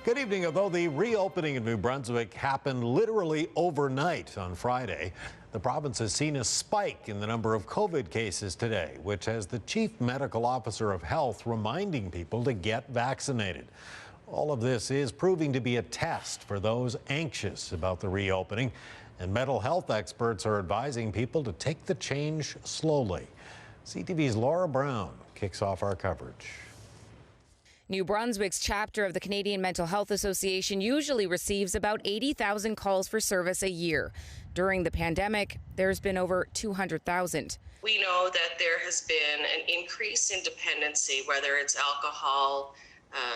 Good evening. Although the reopening of New Brunswick happened literally overnight on Friday, the province has seen a spike in the number of COVID cases today, which has the Chief Medical Officer of Health reminding people to get vaccinated. All of this is proving to be a test for those anxious about the reopening, and mental health experts are advising people to take the change slowly. CTV's Laura Brown kicks off our coverage. New Brunswick's chapter of the Canadian Mental Health Association usually receives about 80,000 calls for service a year. During the pandemic, there's been over 200,000. We know that there has been an increase in dependency, whether it's alcohol,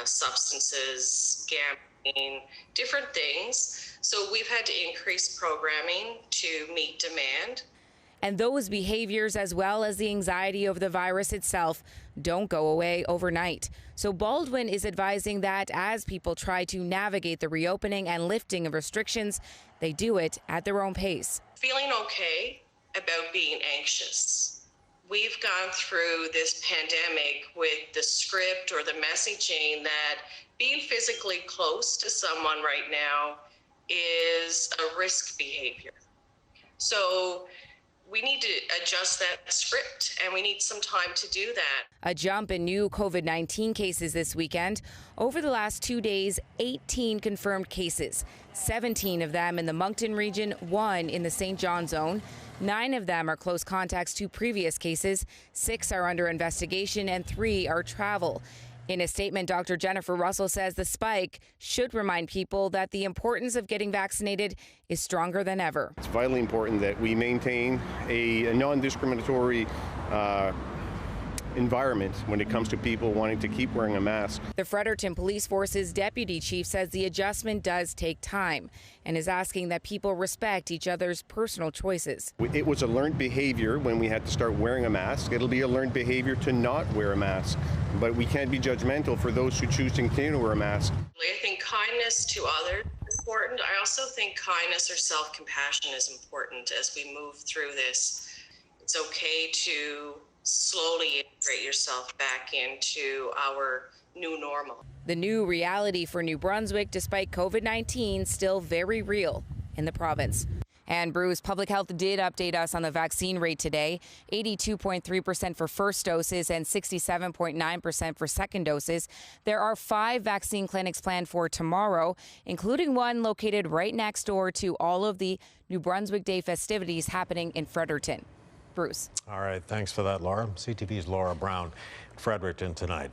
substances, gambling, different things. So we've had to increase programming to meet demand. And those behaviors, as well as the anxiety over the virus itself, don't go away overnight. So Baldwin is advising that as people try to navigate the reopening and lifting of restrictions, they do it at their own pace. Feeling okay about being anxious. We've gone through this pandemic with the script or the messaging that being physically close to someone right now is a risk behavior. So we need to adjust that script, and we need some time to do that. A jump in new COVID-19 cases this weekend. Over the last 2 days, 18 confirmed cases, 17 of them in the Moncton region, 1 in the St. John zone. 9 of them are close contacts to previous cases, 6 are under investigation, and 3 are travel. In a statement, Dr. Jennifer Russell says the spike should remind people that the importance of getting vaccinated is stronger than ever. It's vitally important that we maintain a non-discriminatory environment when it comes to people wanting to keep wearing a mask. The Fredericton Police Force's deputy chief says the adjustment does take time and is asking that people respect each other's personal choices. It was a learned behavior when we had to start wearing a mask. It'll be a learned behavior to not wear a mask, but we can't be judgmental for those who choose to continue to wear a mask. I think kindness to others is important. I also think kindness or self-compassion is important as we move through this. It's okay to slowly integrate yourself back into our new normal. The new reality for New Brunswick, despite COVID-19, still very real in the province. And Bruce, Public Health did update us on the vaccine rate today, 82.3% for first doses and 67.9% for second doses. There are 5 vaccine clinics planned for tomorrow, including one located right next door to all of the New Brunswick Day festivities happening in Fredericton. Bruce. All right. Thanks for that, Laura. CTV's Laura Brown, Fredericton tonight.